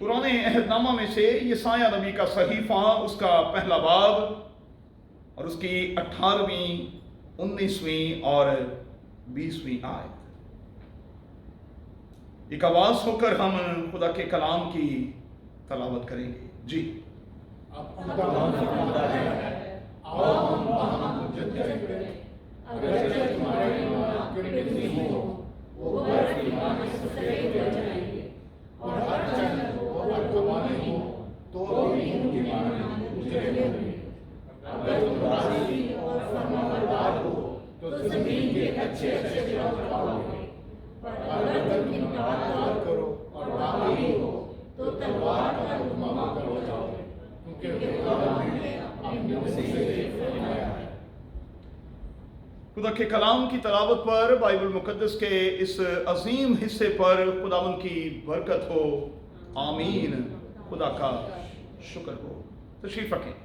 पुराने अहदनामा में से यशायाह नबी का सहीफा, उसका पहला बाब और उसकी 18वीं, 19वीं और 20वीं आयत। एक आवाज होकर हम खुदा के कलाम की तलावत करेंगे। जी। अब खुदा फरमाता है, आओ हम वहाँ हुज्जत करें। अगरचे तुम्हारे ईमान गिरती हो, वो बर्फ की माने सफेद हो जाएंगे, और हर जंगल और कमाने हो तो भी उनकी माने उजले होंगे। अगर तुम राजी और फरमाबरदार हो तो जमीन के अच्छे अच्छे फल पाओगे, पर अगर तुम इनकार करो और बागी हो तो तलवार का रुकमा हो जाओगे, क्योंकि खुदा ने अपने से फरमाया है। खुदा के कलाम की तलावत पर, बाइबल मुकद्दस के इस अजीम हिस्से पर खुदावन की बरकत हो। आमीन। खुदा का शुक्र हो। तशरीफ रखें।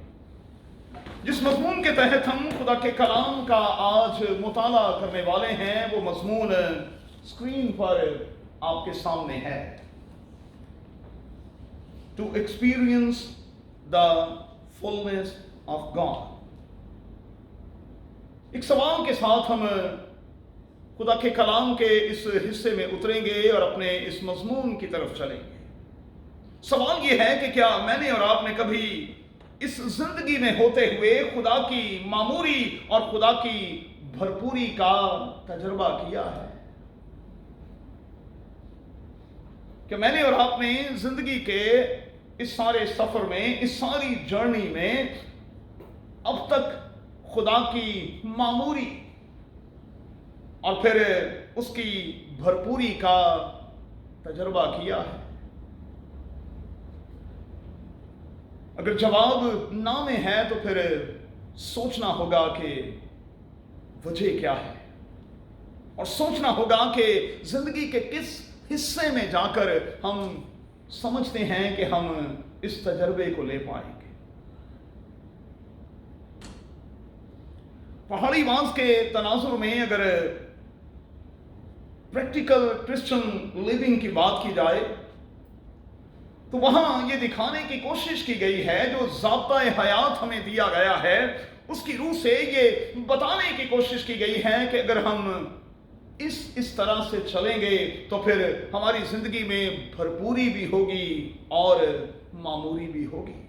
जिस मजमून के तहत हम खुदा के कलाम का आज मुताला करने वाले हैं, वो मजमून स्क्रीन पर आपके सामने है। To experience the fullness of God. एक सवाल के साथ हम खुदा के कलाम के इस हिस्से में उतरेंगे और अपने इस मजमून की तरफ चलेंगे। सवाल यह है कि क्या मैंने और आपने कभी इस जिंदगी में होते हुए खुदा की मामूरी और खुदा की भरपूरी का तजुर्बा किया है? क्या मैंने और आपने जिंदगी के इस सारे सफर में, इस सारी जर्नी में अब तक खुदा की मामूरी और फिर उसकी भरपूरी का तजुर्बा किया है? अगर जवाब ना में है तो फिर सोचना होगा कि वजह क्या है, और सोचना होगा कि जिंदगी के किस हिस्से में जाकर हम समझते हैं कि हम इस तजर्बे को ले पाएंगे। पहाड़ी वास के तनाजुर में अगर प्रैक्टिकल क्रिश्चियन लिविंग की बात की जाए तो वहां ये दिखाने की कोशिश की गई है, जो ज़ाब्ता-ए हयात हमें दिया गया है उसकी रूह से ये बताने की कोशिश की गई है कि अगर हम इस तरह से चलेंगे तो फिर हमारी जिंदगी में भरपूरी भी होगी और मामूरी भी होगी।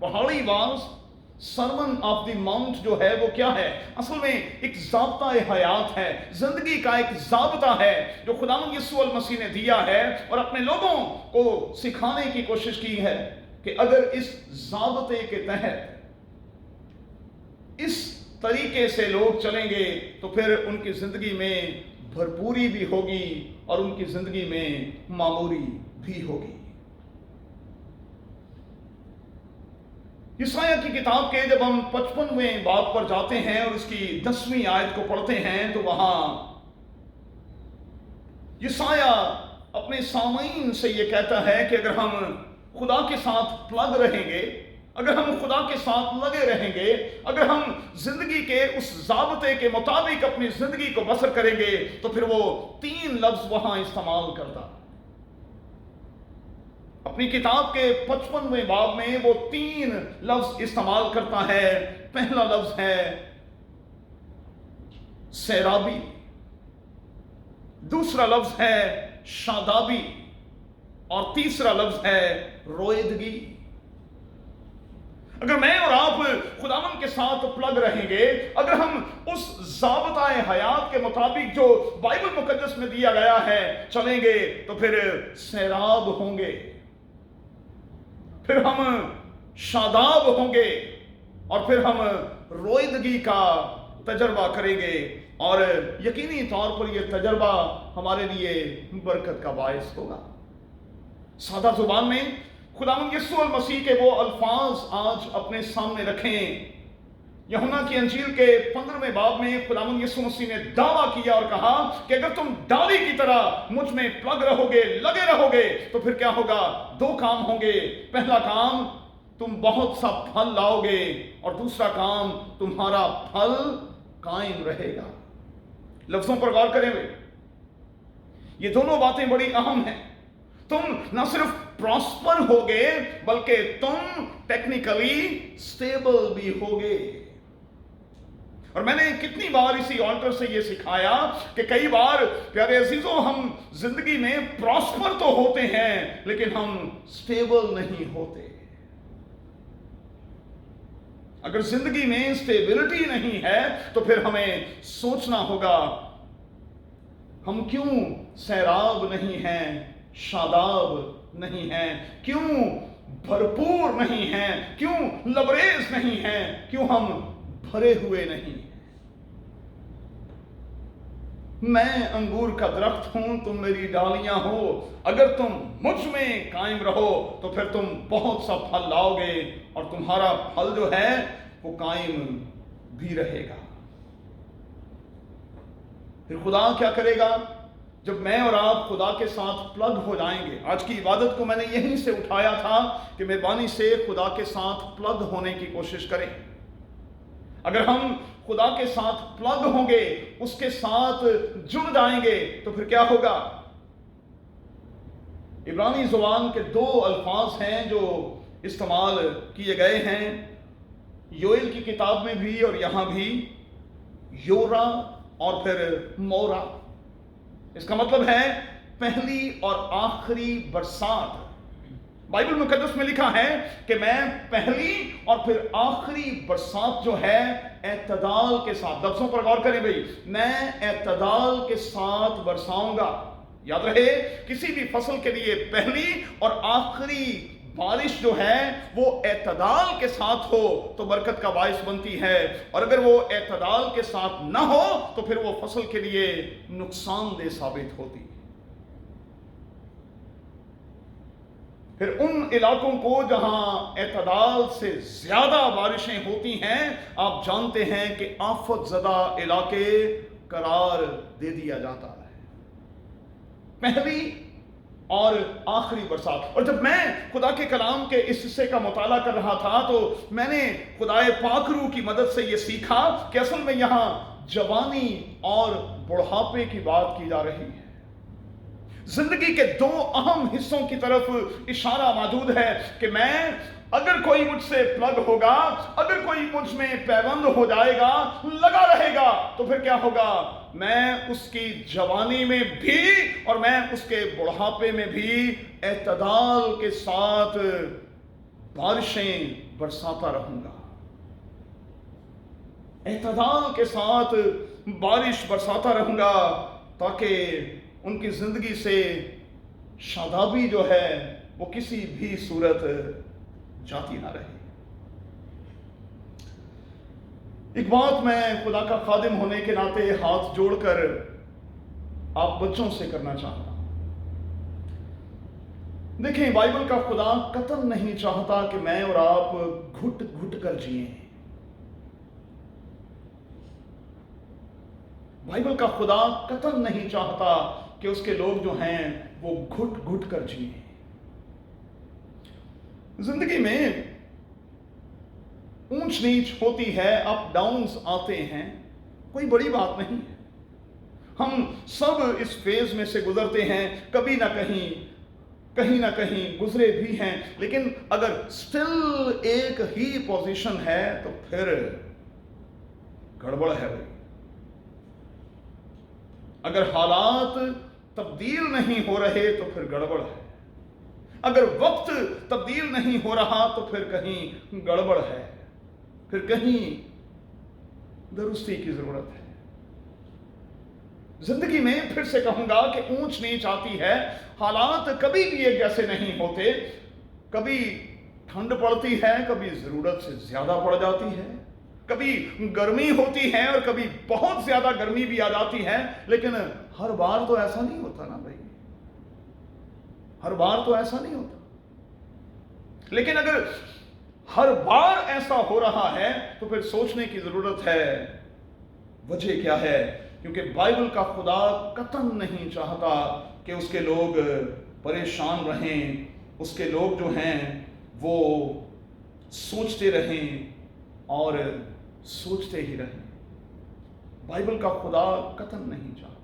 पहाड़ी वास, सरमन ऑफ द माउंट जो है वो क्या है? असल में एक ज़ाब्ता-ए हयात है, जिंदगी का एक ज़ाब्ता है जो खुदावंद यीशु अल मसीह ने दिया है और अपने लोगों को सिखाने की कोशिश की है कि अगर इस ज़ाब्ते के तहत इस तरीके से लोग चलेंगे तो फिर उनकी जिंदगी में भरपूरी भी होगी और उनकी जिंदगी में मामूरी भी होगी। यशायाह की किताब के जब हम 55वें बाब पर जाते हैं और उसकी 10वीं आयत को पढ़ते हैं तो वहां यशायाह अपने सामईन से यह कहता है कि अगर हम खुदा के साथ प्लग रहेंगे, अगर हम खुदा के साथ लगे रहेंगे, अगर हम जिंदगी के उस ज़ाब्ते के मुताबिक अपनी जिंदगी को बसर करेंगे तो फिर वो 3 लफ्ज वहां इस्तेमाल करता। अपनी किताब के 55वें बाब में वो 3 लफ्ज इस्तेमाल करता है। पहला लफ्ज है सैराबी, दूसरा लफ्ज है शादाबी और तीसरा लफ्ज है रोएदगी। अगर मैं और आप खुदावन के साथ प्लग रहेंगे, अगर हम उस ज़ाब्ता-ए हयात के मुताबिक जो बाइबल मुकद्दस में दिया गया है चलेंगे तो फिर सैराब होंगे, फिर हम शादाब होंगे और फिर हम रोएदगी का तजर्बा करेंगे और यकीनी तौर पर यह तजर्बा हमारे लिए बरकत का बायस होगा। सादा जुबान में खुदावंद यीशु अल मसीह के वो अल्फाज आज अपने सामने रखें। यूहन्ना की अंजील के 15वें बाब में खुदावंद यीशु मसीह ने दावा किया और कहा कि अगर तुम डाली की तरह मुझ में प्लग रहोगे, लगे रहोगे तो फिर क्या होगा? 2 काम होंगे। पहला काम, तुम बहुत सा फल लाओगे और दूसरा काम, तुम्हारा फल कायम रहेगा। लफ्जों पर गौर करें, ये दोनों बातें बड़ी अहम हैं। तुम न सिर्फ प्रॉस्पर होगे बल्कि तुम टेक्निकली स्टेबल भी होगे। और मैंने कितनी बार इसी ऑल्टर से ये सिखाया कि कई बार प्यारे अजीजों, हम जिंदगी में प्रॉस्पर तो होते हैं लेकिन हम स्टेबल नहीं होते। अगर जिंदगी में स्टेबिलिटी नहीं है तो फिर हमें सोचना होगा, हम क्यों सैराब नहीं हैं, शादाब नहीं हैं, क्यों भरपूर नहीं हैं, क्यों लबरेज नहीं हैं, क्यों हम भरे हुए नहीं। मैं अंगूर का दरख्त हूं, तुम मेरी डालियां हो, अगर तुम मुझ में कायम रहो तो फिर तुम बहुत सा फल लाओगे और तुम्हारा फल जो है वो कायम भी रहेगा। फिर खुदा क्या करेगा? जब मैं और आप खुदा के साथ प्लग हो जाएंगे। आज की इबादत को मैंने यहीं से उठाया था कि मेहरबानी से खुदा के साथ प्लग होने की कोशिश करें। अगर हम खुदा के साथ प्लग होंगे, उसके साथ जुड़ जाएंगे, तो फिर क्या होगा? इब्रानी ज़ुबान के दो अल्फाज हैं जो इस्तेमाल किए गए हैं, योएल की किताब में भी और यहां भी, योरा और फिर मोरा। इसका मतलब है पहली और आखिरी बरसात। बाइबल मुकद्दस में लिखा है कि मैं पहली और फिर आखिरी बरसात जो है एतदाल के साथ, लफ्ज़ों पर गौर करें भाई, मैं एतदाल के साथ बरसाऊंगा। याद रहे, किसी भी फसल के लिए पहली और आखिरी बारिश जो है वो एतदाल के साथ हो तो बरकत का बायस बनती है, और अगर वो एतदाल के साथ ना हो तो फिर वो फसल के लिए नुकसानदेह साबित होती है। फिर उन इलाकों को जहां एतदाल से ज्यादा बारिशें होती हैं, आप जानते हैं कि आफत ज़दा इलाके करार दे दिया जाता है, पहली और आखिरी बरसात। और जब मैं खुदा के कलाम के इस हिस्से का मुताला कर रहा था तो मैंने खुदाए पाकरू की मदद से यह सीखा कि असल में यहां जवानी और बुढ़ापे की बात की जा रही है। जिंदगी के दो अहम हिस्सों की तरफ इशारा मौजूद है कि मैं, अगर कोई मुझसे प्लग होगा, अगर कोई मुझ में पैबंद हो जाएगा, लगा रहेगा, तो फिर क्या होगा? मैं उसकी जवानी में भी और मैं उसके बुढ़ापे में भी एतदाल के साथ बारिशें बरसाता रहूंगा। एतदाल के साथ बारिश बरसाता रहूंगा ताकि उनकी जिंदगी से शादाबी जो है वो किसी भी सूरत जाती ना रहे। एक बात मैं खुदा का खादिम होने के नाते हाथ जोड़कर आप बच्चों से करना चाहता हूं। देखें, बाइबल का खुदा कतई नहीं चाहता कि मैं और आप घुट घुट कर जिए। बाइबल का खुदा कतई नहीं चाहता कि उसके लोग जो हैं वो घुट घुट कर जिए। जिंदगी में ऊंच नीच होती है, अप डाउन्स आते हैं, कोई बड़ी बात नहीं है। हम सब इस फेज में से गुजरते हैं, कभी ना कहीं ना कहीं गुजरे भी हैं, लेकिन अगर स्टिल एक ही पोजीशन है तो फिर गड़बड़ है भाई। अगर हालात तब्दील नहीं हो रहे तो फिर गड़बड़ है, अगर वक्त तब्दील नहीं हो रहा तो फिर कहीं गड़बड़ है, फिर कहीं दुरुस्ती की जरूरत है। जिंदगी में फिर से कहूंगा कि ऊंच नीच आती है, हालात कभी भी एक जैसे नहीं होते। कभी ठंड पड़ती है, कभी जरूरत से ज्यादा पड़ जाती है, कभी गर्मी होती है और कभी बहुत ज्यादा गर्मी भी आ जाती है, लेकिन हर बार तो ऐसा नहीं होता ना भाई, हर बार तो ऐसा नहीं होता। लेकिन अगर हर बार ऐसा हो रहा है तो फिर सोचने की जरूरत है वजह क्या है, क्योंकि बाइबल का खुदा कतई नहीं चाहता कि उसके लोग परेशान रहें, उसके लोग जो हैं वो सोचते रहें और सोचते ही रहें। बाइबल का खुदा कतई नहीं चाहता।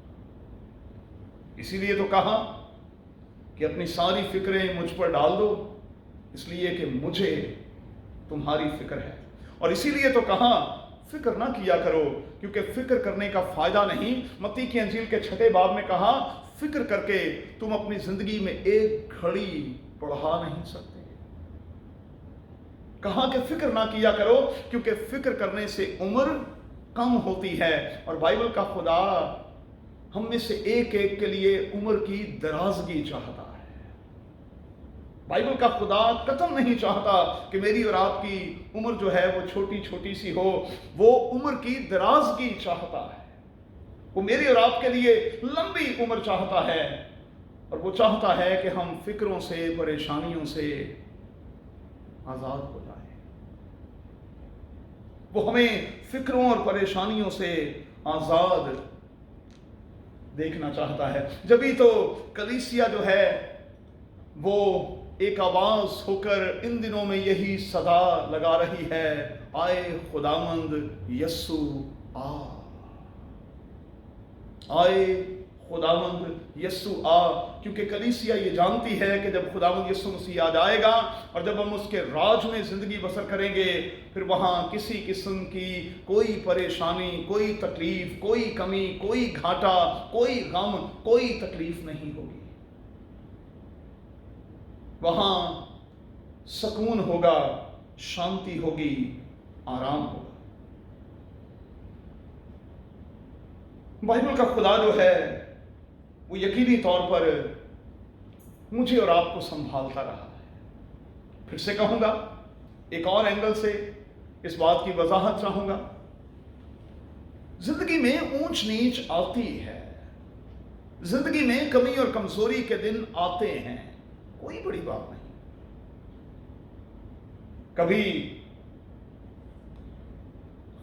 इसीलिए तो कहा कि अपनी सारी फिक्रें मुझ पर डाल दो, इसलिए कि मुझे तुम्हारी फिक्र है। और इसीलिए तो कहा फिक्र ना किया करो, क्योंकि फिक्र करने का फायदा नहीं। मत्ती की अंजील के 6 बाब में कहा फिक्र करके तुम अपनी जिंदगी में एक घड़ी बढ़ा नहीं सकते। कहा कि फिक्र ना किया करो, क्योंकि फिक्र करने से उम्र कम होती है। और बाइबल का खुदा हम में से एक एक के लिए उम्र की दराजगी चाहता है। बाइबल का खुदा कतई नहीं चाहता कि मेरी और आपकी उम्र जो है वो छोटी छोटी सी हो। वो उम्र की दराजगी चाहता है। वो मेरी और आपके लिए लंबी उम्र चाहता है। और वो चाहता है कि हम फिक्रों से, परेशानियों से आजाद हो जाएं। वो हमें फिक्रों और परेशानियों से आजाद देखना चाहता है। जभी तो कलीसिया जो है वो एक आवाज होकर इन दिनों में यही सदा लगा रही है, आए खुदावंद यस्सु आ, आए खुदावंद यस्सु आ। क्योंकि कलीसिया ये जानती है कि जब खुदावंद यस्सु मसीह आ जाएगा और जब हम उसके राज में जिंदगी बसर करेंगे, फिर वहां किसी किस्म की कोई परेशानी, कोई तकलीफ, कोई कमी, कोई घाटा, कोई गम, कोई तकलीफ नहीं होगी। वहां सुकून होगा, शांति होगी, आराम होगा। बाइबल का खुदा जो है वो यकीनी तौर पर मुझे और आपको संभालता रहा है। फिर से कहूंगा, एक और एंगल से इस बात की वजाहत चाहूंगा। जिंदगी में ऊंच नीच आती है, जिंदगी में कमी और कमजोरी के दिन आते हैं, कोई बड़ी बात नहीं। कभी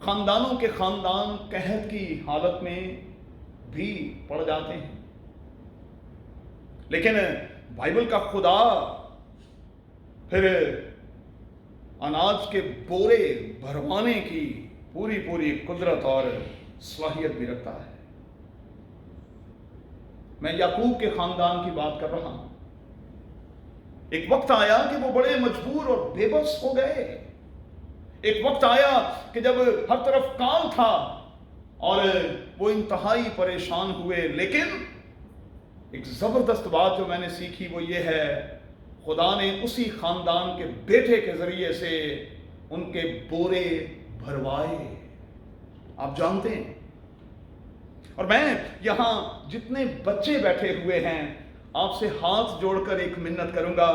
खानदानों के खानदान कहत की हालत में भी पड़ जाते हैं, लेकिन बाइबल का खुदा फिर अनाज के बोरे भरवाने की पूरी पूरी कुदरत और सलाहियत भी रखता है। मैं याकूब के खानदान की बात कर रहा हूं। एक वक्त आया कि वो बड़े मजबूर और बेबस हो गए। एक वक्त आया कि जब हर तरफ काल था और वो इंतहाई परेशान हुए। लेकिन एक जबरदस्त बात जो मैंने सीखी वो ये है, खुदा ने उसी खानदान के बेटे के जरिए से उनके बोरे भरवाए। आप जानते हैं, और मैं यहां जितने बच्चे बैठे हुए हैं आपसे हाथ जोड़कर एक मिन्नत करूंगा।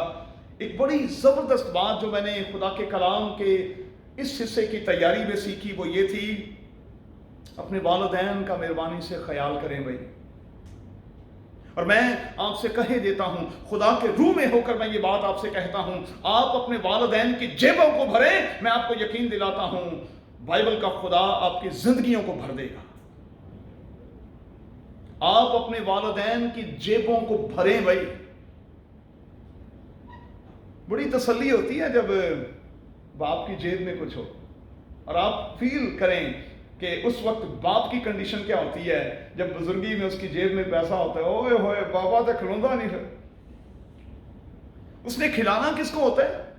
एक बड़ी जबरदस्त बात जो मैंने खुदा के कलाम के इस हिस्से की तैयारी में सीखी वो ये थी, अपने वालिदैन का मेहरबानी से ख्याल करें भाई। और मैं आपसे कहे देता हूं, खुदा के रूह में होकर मैं ये बात आपसे कहता हूं, आप अपने वालिदैन की जेबों को भरें। मैं आपको यकीन दिलाता हूं बाइबल का खुदा आपकी जिंदगियों को भर देगा। आप अपने वालिदैन की जेबों को भरें भाई। बड़ी तसल्ली होती है जब बाप की जेब में कुछ हो और आप फील करें कि उस वक्त बाप की कंडीशन क्या होती है जब बुजुर्गी में उसकी जेब में पैसा होता है। ओए होए बाबा तो खिलौंदा नहीं है। उसने खिलाना किसको होता है?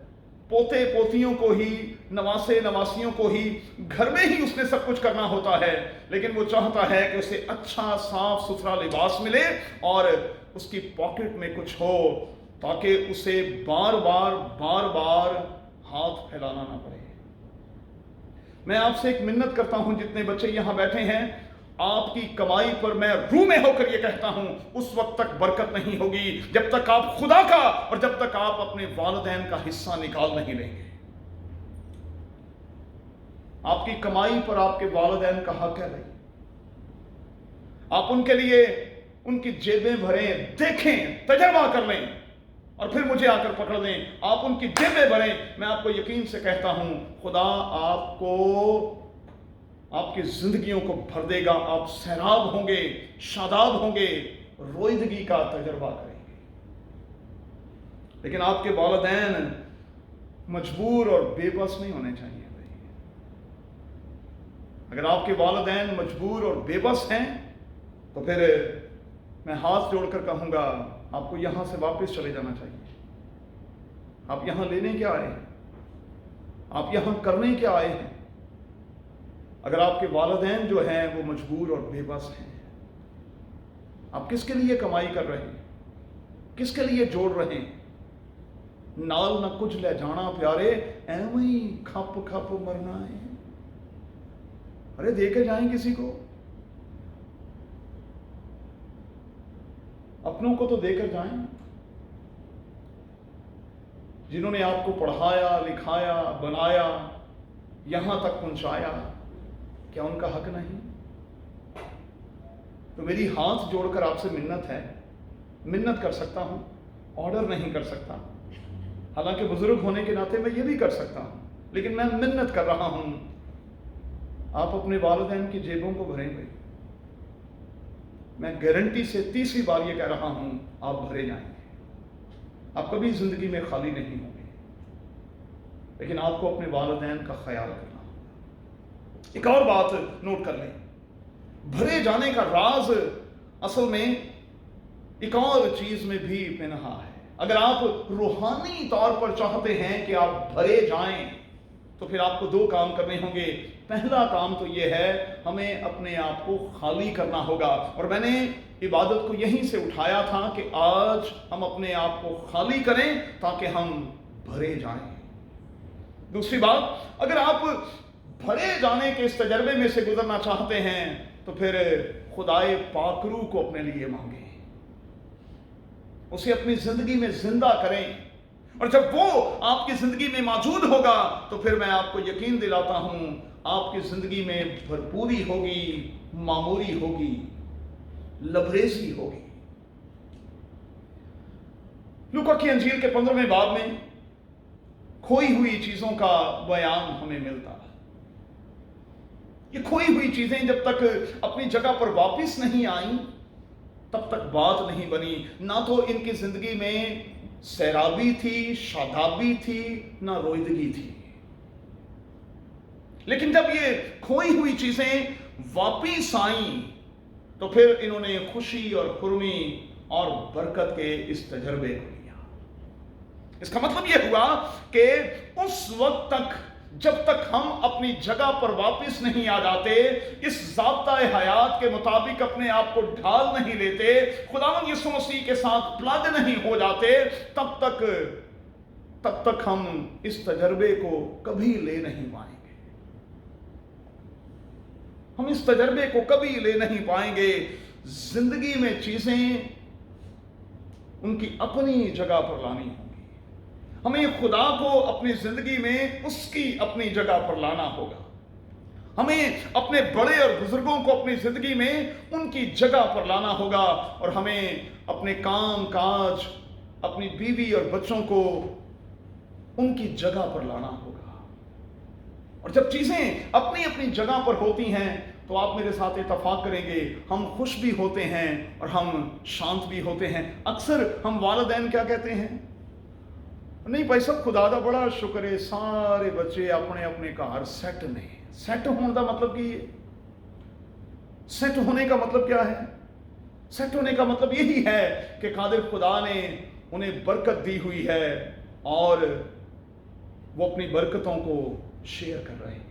पोते पोतियों को ही, नवासे नवासियों को ही। घर में ही उसने सब कुछ करना होता है, लेकिन वो चाहता है कि उसे अच्छा साफ सुथरा लिबास मिले और उसकी पॉकेट में कुछ हो, ताकि उसे बार बार हाथ फैलाना ना पड़े। मैं आपसे एक मिन्नत करता हूं, जितने बच्चे यहां बैठे हैं, आपकी कमाई पर मैं रूह में होकर ये कहता हूं, उस वक्त तक बरकत नहीं होगी जब तक आप खुदा का और जब तक आप अपने वालिदैन का हिस्सा निकाल नहीं लेंगे। आपकी कमाई पर आपके वालिदैन का हक है भाई। आप उनके लिए उनकी जेबें भरें, देखें, तजर्बा कर लें और फिर मुझे आकर पकड़ लें। आप उनकी जेबें भरें। मैं आपको यकीन से कहता हूं, खुदा आपको आपकी जिंदगियों को भर देगा। आप सैराब होंगे, शादाब होंगे, रोइदगी का तजर्बा करेंगे। लेकिन आपके वालिदैन मजबूर और बेबस नहीं होने चाहिए भाई। अगर आपके वालिदैन मजबूर और बेबस हैं तो फिर मैं हाथ जोड़कर कहूंगा, آپ کو یہاں سے واپس چلے جانا چاہیے۔ آپ یہاں لینے کیا آئے ہیں؟ آپ یہاں کرنے کیا آئے ہیں؟ اگر آپ کے والدین جو ہیں وہ مجبور اور بے بس ہیں، آپ کس کے لیے کمائی کر رہے ہیں؟ کس کے لیے جوڑ رہے ہیں؟ نال نہ کچھ لے جانا پیارے، ایویں ہی کھپ کھپ مرنا ہے۔ ارے دے کے جائیں کسی کو، اپنوں کو تو دے کر جائیں۔ جنہوں نے آپ کو پڑھایا، لکھایا، بنایا، یہاں تک پہنچایا، کیا ان کا حق نہیں؟ تو میری ہاتھ جوڑ کر آپ سے منت ہے، منت کر سکتا ہوں، آرڈر نہیں کر سکتا، حالانکہ بزرگ ہونے کے ناطے میں یہ بھی کر سکتا ہوں، لیکن میں منت کر رہا ہوں، آپ اپنے والدین کی جیبوں کو بھریں گے۔ میں گارنٹی سے تیسری بار یہ کہہ رہا ہوں، آپ بھرے جائیں گے، آپ کبھی زندگی میں خالی نہیں ہوں گے، لیکن آپ کو اپنے والدین کا خیال کرنا ہوگا۔ ایک اور بات نوٹ کر لیں، بھرے جانے کا راز اصل میں ایک اور چیز میں بھی پنہا ہے۔ اگر آپ روحانی طور پر چاہتے ہیں کہ آپ بھرے جائیں تو پھر آپ کو دو کام کرنے ہوں گے۔ پہلا کام تو یہ ہے، ہمیں اپنے آپ کو خالی کرنا ہوگا، اور میں نے عبادت کو یہیں سے اٹھایا تھا کہ آج ہم اپنے آپ کو خالی کریں تاکہ ہم بھرے جائیں۔ دوسری بات، اگر آپ بھرے جانے کے اس تجربے میں سے گزرنا چاہتے ہیں تو پھر خدائے پاکرو کو اپنے لیے مانگیں، اسے اپنی زندگی میں زندہ کریں، اور جب وہ آپ کی زندگی میں موجود ہوگا تو پھر میں آپ کو یقین دلاتا ہوں آپ کی زندگی میں بھرپوری ہوگی، معموری ہوگی، لبریزی ہوگی۔ لوکا کی انجیل کے 15ویں باب میں کھوئی ہوئی چیزوں کا بیان ہمیں ملتا ہے۔ یہ کھوئی ہوئی چیزیں جب تک اپنی جگہ پر واپس نہیں آئیں تب تک بات نہیں بنی۔ نہ تو ان کی زندگی میں سیرابی تھی، شادابی تھی، نہ رویدگی تھی، لیکن جب یہ کھوئی ہوئی چیزیں واپس آئیں تو پھر انہوں نے خوشی اور خرمی اور برکت کے اس تجربے کو لیا۔ اس کا مطلب یہ ہوا کہ اس وقت تک جب تک ہم اپنی جگہ پر واپس نہیں آ جاتے، اس ضابطۂ حیات کے مطابق اپنے آپ کو ڈھال نہیں لیتے، خداوند یسوع مسیح کے ساتھ پلگ نہیں ہو جاتے، تب تک ہم اس تجربے کو کبھی لے نہیں پائیں گے۔ ہم اس تجربے کو کبھی لے نہیں پائیں گے۔ زندگی میں چیزیں ان کی اپنی جگہ پر لانی ہوں گی، ہمیں خدا کو اپنی زندگی میں اس کی اپنی جگہ پر لانا ہوگا، ہمیں اپنے بڑے اور بزرگوں کو اپنی زندگی میں ان کی جگہ پر لانا ہوگا، اور ہمیں اپنے کام کاج، اپنی بیوی اور بچوں کو ان کی جگہ پر لانا ہوگا۔ اور جب چیزیں اپنی اپنی جگہ پر ہوتی ہیں تو آپ میرے ساتھ اتفاق کریں گے، ہم خوش بھی ہوتے ہیں اور ہم شانت بھی ہوتے ہیں۔ اکثر ہم والدین کیا کہتے ہیں؟ نہیں بھائی صاحب، خدا دا بڑا شکر ہے، سارے بچے اپنے اپنے گھر سیٹ نے۔ سیٹ ہونے کا مطلب کی ہے؟ سیٹ ہونے کا مطلب کیا ہے؟ سیٹ ہونے کا مطلب یہی ہے کہ قادر خدا نے انہیں برکت دی ہوئی ہے اور وہ اپنی برکتوں کو شیئر کر رہے ہیں۔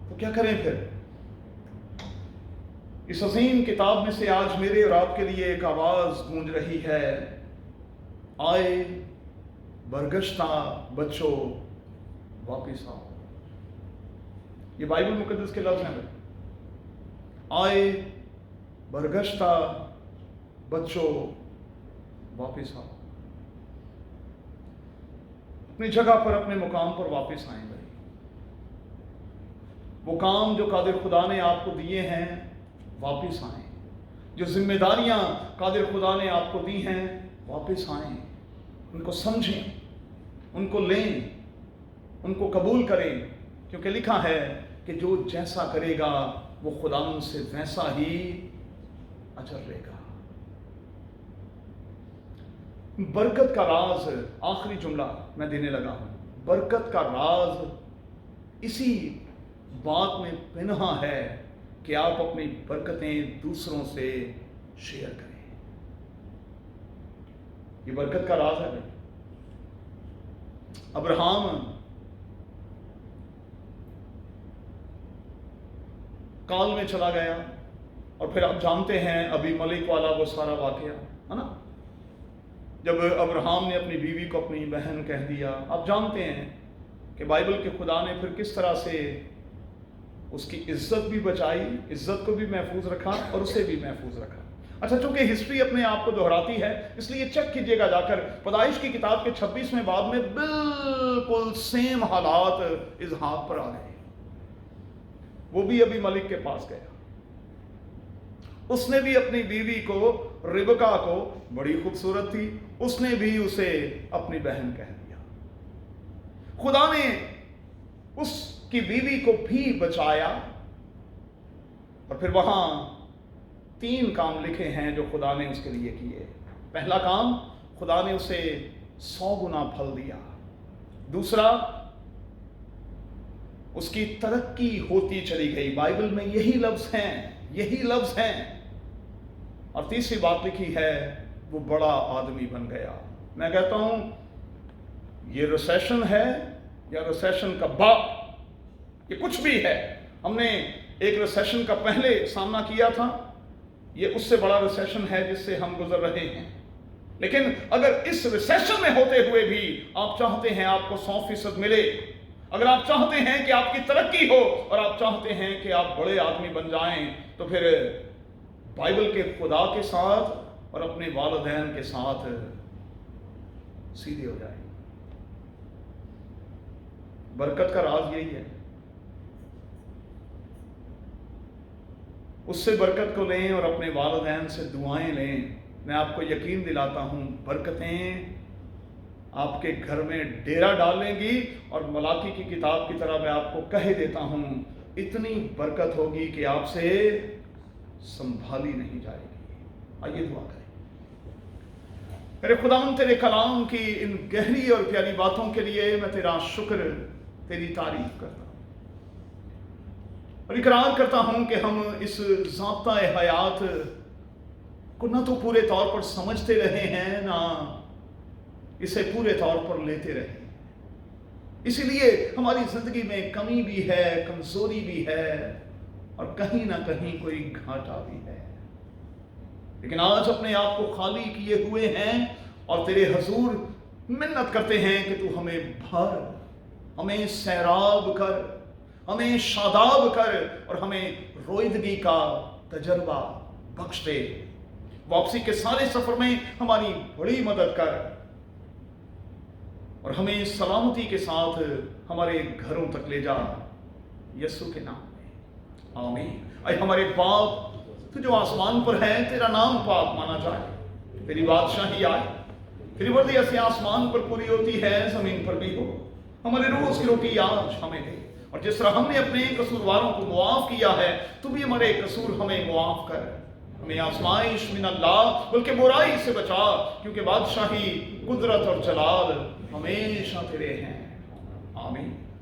تو کیا کریں پھر؟ اس عظیم کتاب میں سے آج میرے اور آپ کے لیے ایک آواز گونج رہی ہے، آئے برگشتہ بچوں واپس آؤ۔ یہ بائبل مقدس کے لفظ ہیں، آئے برگشتہ بچوں واپس آؤ۔ اپنی جگہ پر، اپنے مقام پر واپس آئیں بھائی۔ وہ کام جو قادر خدا نے آپ کو دیے ہیں واپس آئیں، جو ذمہ داریاں قادر خدا نے آپ کو دی ہیں واپس آئیں، ان کو سمجھیں، ان کو لیں، ان کو قبول کریں، کیونکہ لکھا ہے کہ جو جیسا کرے گا وہ خداوند سے ویسا ہی اجر لے گا۔ برکت کا راز، آخری جملہ میں دینے لگا ہوں، برکت کا راز اسی بات میں پنہا ہے کہ آپ اپنی برکتیں دوسروں سے शेयर करें। ये बरकत का राज है। अब्राहम काल में चला गया, और फिर आप जानते हैं अबीमेलेक वाला वो सारा वाकया, है ना, जब अब्राहम ने अपनी बीवी को अपनी बहन कह दिया। आप जानते हैं कि बाइबल के खुदा ने फिर किस तरह से उसकी इज्जत भी बचाई, इज्जत को भी महफूज रखा और उसे भी महफूज रखा। अच्छा, चूंकि हिस्ट्री अपने आप को दोहराती है, इसलिए चेक कीजिएगा जाकर पैदाइश की किताब के 26वें बाब में बिल्कुल सेम हालात इसहाक पर आ गए। वो भी अबीमेलेक के पास गया, उसने भी अपनी बीवी को रिबका को, बड़ी खूबसूरत थी, उसने भी उसे अपनी बहन कह दिया। खुदा ने उसकी बीवी को भी बचाया, और फिर वहां 3 काम लिखे हैं जो खुदा ने उसके लिए किए। पहला काम, खुदा ने उसे 100 गुना फल दिया। दूसरा, उसकी तरक्की होती चली गई। बाइबल में यही लफ्ज हैं। और तीसरी बात लिखी है, वो बड़ा आदमी बन गया। मैं कहता हूं, ये रिसेशन है या रिसेशन का बाप, ये कुछ भी है। हमने एक रिसेशन का पहले सामना किया था, ये उससे बड़ा रिसेशन है जिससे हम गुजर रहे हैं। लेकिन अगर इस रिसेशन में होते हुए भी आप चाहते हैं आपको 100% मिले, अगर आप चाहते हैं कि आपकी तरक्की हो और आप चाहते हैं कि आप बड़े आदमी बन जाएं, तो फिर बाइबल के खुदा के साथ और अपने वालिदैन के साथ सीधे हो जाए। बरकत का राज यही है। उससे बरकत को लें और अपने वालिदैन से दुआएं लें। मैं आपको यकीन दिलाता हूं, बरकतें आपके घर में डेरा डालेंगी, और मलाकी की किताब की तरह मैं आपको कह देता हूं, इतनी बरकत होगी कि आपसे संभाली नहीं जाएगी। आइए दुआ करें। मेरे खुदावंद, तेरे कलाम की इन गहरी और प्यारी बातों के लिए मैं तेरा शुक्र, तेरी तारीफ करता हूं और इकरार करता हूं कि हम इस ज़ाब्ता-ए हयात को न तो पूरे तौर पर समझते रहे हैं, ना इसे पूरे तौर पर लेते रहे। इसीलिए हमारी जिंदगी में कमी भी है, कमजोरी भी है, और कहीं ना कहीं कोई घाटा भी है। लेकिन आज अपने आप को खाली किए हुए हैं और तेरे हजूर मिन्नत करते हैं कि तू हमें भर, हमें सैराब कर, हमें शादाब कर, और हमें रोइदगी का तजर्बा बख्श दे। वापसी के सारे सफर में हमारी बड़ी मदद कर, और हमें सलामती के साथ हमारे घरों तक ले जा, यीशु के नाम में, आमीन। ऐ हमारे बाप, तू जो आसमान पर है, तेरा नाम पाक माना जाए, तेरी बादशाही आए, तेरी मर्जी ऐसे आसमान पर पूरी होती है, जमीन पर भी हो। हमारे रोज की रोटी आज हमें दे, और जिस तरह हमने अपने कसूरवारों को मुआफ किया है, तू भी हमारे कसूर हमें मुआफ कर। हमें आजमाइश मिन अल्लाह, बल्कि बुराई से बचा, क्योंकि बादशाही, कुदरत और जलाल हमेशा तेरे हैं। आमीन।